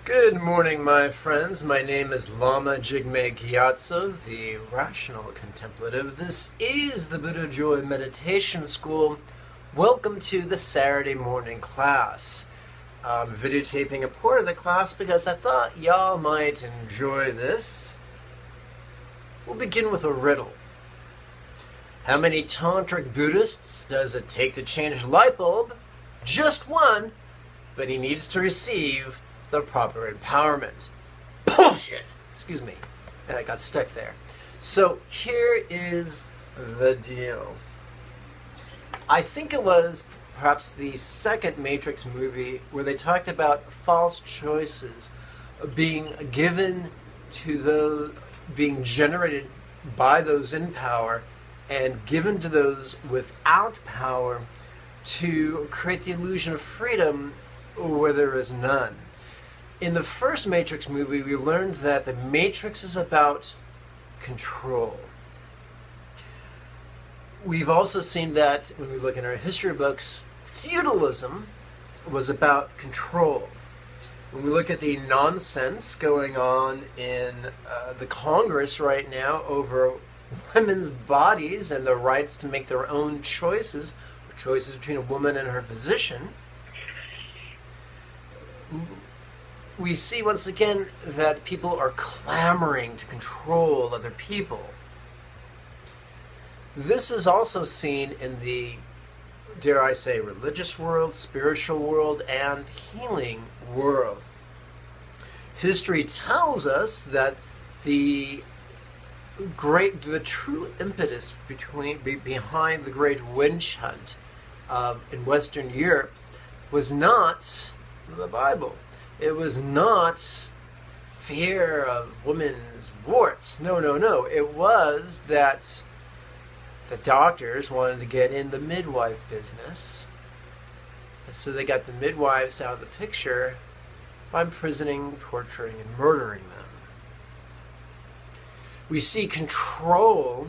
Good morning, my friends. My name is Lama Jigme Gyatso, the Rational Contemplative. This is the Buddha Joy Meditation School. Welcome to the Saturday morning class. I'm videotaping a part of the class because I thought y'all might enjoy this. We'll begin with a riddle. How many tantric Buddhists does it take to change a light bulb? Just one, but he needs to receive the proper empowerment. Bullshit! Excuse me. And I got stuck there. So here is the deal. I think it was perhaps the second Matrix movie where they talked about false choices being given to those, being generated by those in power and given to those without power to create the illusion of freedom where there is none. In the first Matrix movie, we learned that the Matrix is about control. We've also seen that, when we look in our history books, feudalism was about control. When we look at the nonsense going on in the Congress right now over women's bodies and the rights to make their own choices, or choices between a woman and her physician, we see once again that people are clamoring to control other people. This is also seen in the, dare I say, religious world, spiritual world, and healing world. History tells us that the true impetus behind the great witch hunt in Western Europe was not the Bible. It was not fear of women's warts. No. It was that the doctors wanted to get in the midwife business. And so they got the midwives out of the picture by imprisoning, torturing, and murdering them. We see control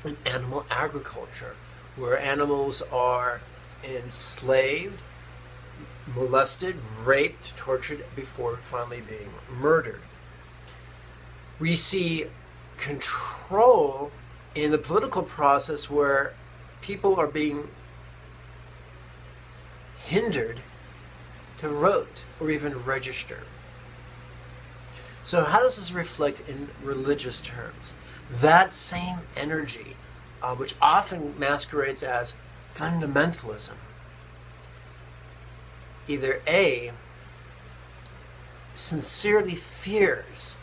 in animal agriculture, where animals are enslaved, molested, raped, tortured before finally being murdered. We see control in the political process where people are being hindered to vote or even register. So how does this reflect in religious terms? That same energy, which often masquerades as fundamentalism, either A, sincerely fears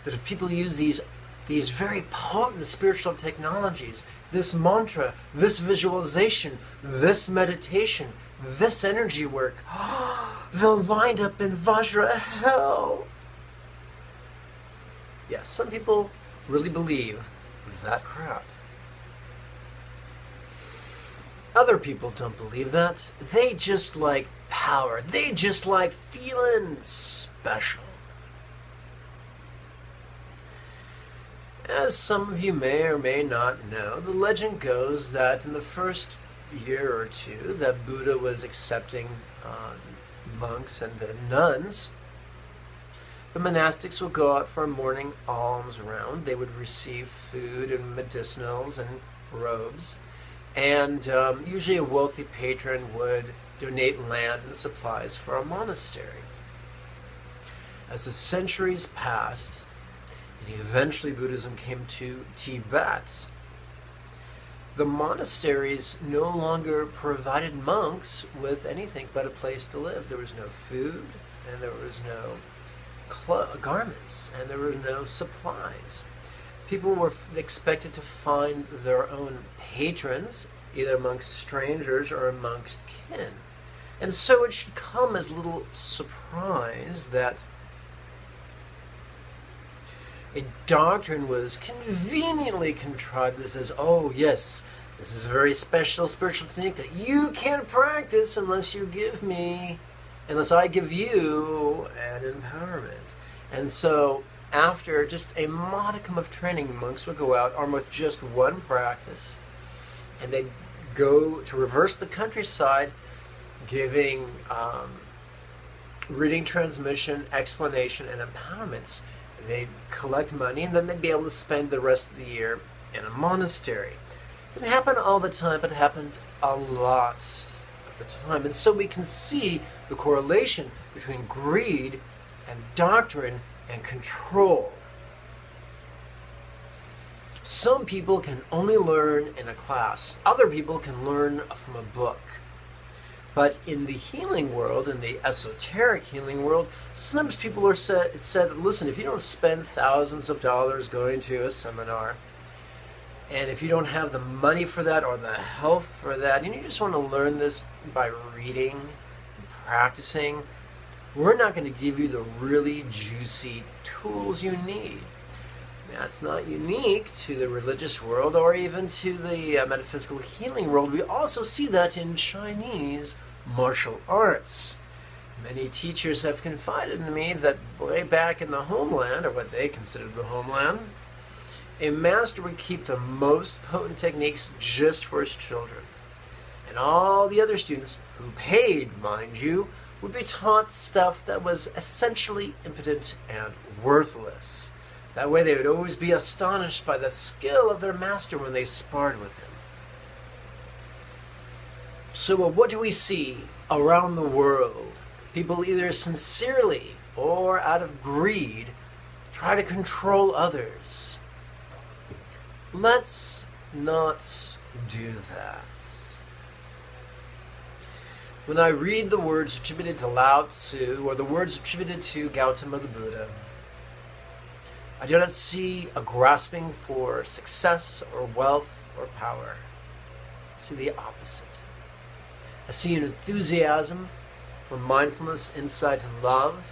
that if people use these very potent spiritual technologies, this mantra, this visualization, this meditation, this energy work, they'll wind up in Vajra hell. Yes, some people really believe that crap. Other people don't believe that. They just like power. They just like feeling special. As some of you may or may not know, the legend goes that in the first year or two that Buddha was accepting monks and the nuns, the monastics would go out for a morning alms round. They would receive food and medicinals and robes. And usually a wealthy patron would donate land and supplies for a monastery. As the centuries passed, and eventually Buddhism came to Tibet, the monasteries no longer provided monks with anything but a place to live. There was no food, and there was no garments, and there were no supplies. People were expected to find their own patrons, either amongst strangers or amongst kin. And so it should come as little surprise that a doctrine was conveniently contrived that says, oh yes, this is a very special spiritual technique that you can't practice unless I give you an empowerment. And so after just a modicum of training, monks would go out armed with just one practice, and they'd go to reverse the countryside, giving reading transmission, explanation, and empowerments. They collect money, and then they'd be able to spend the rest of the year in a monastery. It didn't happen all the time, but it happened a lot of the time. And so we can see the correlation between greed and doctrine and control. Some people can only learn in a class. Other people can learn from a book. But in the healing world, in the esoteric healing world, sometimes people are said, listen, if you don't spend thousands of dollars going to a seminar, and if you don't have the money for that or the health for that, and you just want to learn this by reading and practicing, we're not going to give you the really juicy tools you need. That's not unique to the religious world or even to the metaphysical healing world. We also see that in Chinese martial arts. Many teachers have confided in me that way back in the homeland, or what they considered the homeland, a master would keep the most potent techniques just for his children. And all the other students, who paid, mind you, would be taught stuff that was essentially impotent and worthless. That way they would always be astonished by the skill of their master when they sparred with him. So what do we see around the world? People either sincerely or out of greed try to control others. Let's not do that. When I read the words attributed to Lao Tzu or the words attributed to Gautama the Buddha, I do not see a grasping for success or wealth or power. I see the opposite. I see an enthusiasm for mindfulness, insight, and love,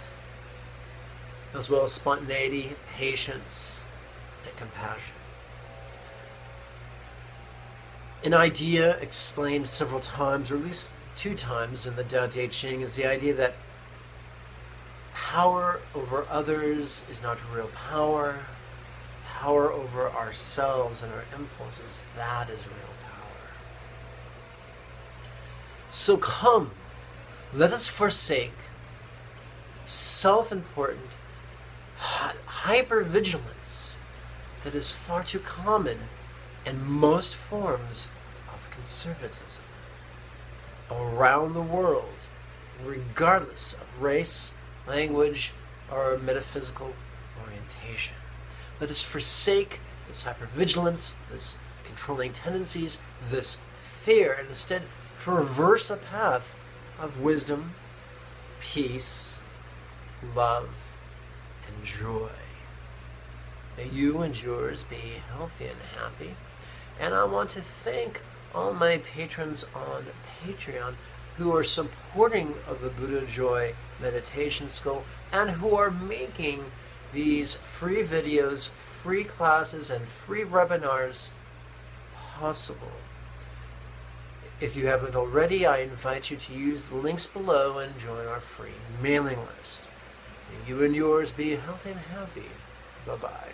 as well as spontaneity, patience, and compassion. An idea explained several times, or at least 2 times in the Tao Te Ching, is the idea that power over others is not real power. Power over ourselves and our impulses, that is real power. So come, let us forsake self-important hypervigilance that is far too common in most forms of conservatism around the world, regardless of race, language, or metaphysical orientation. Let us forsake this hypervigilance, this controlling tendencies, this fear, and instead traverse a path of wisdom, peace, love, and joy. May you and yours be healthy and happy. And I want to thank all my patrons on Patreon who are supporting of the Buddha Joy Meditation School and who are making these free videos, free classes, and free webinars possible. If you haven't already, I invite you to use the links below and join our free mailing list. May you and yours be healthy and happy. Bye-bye.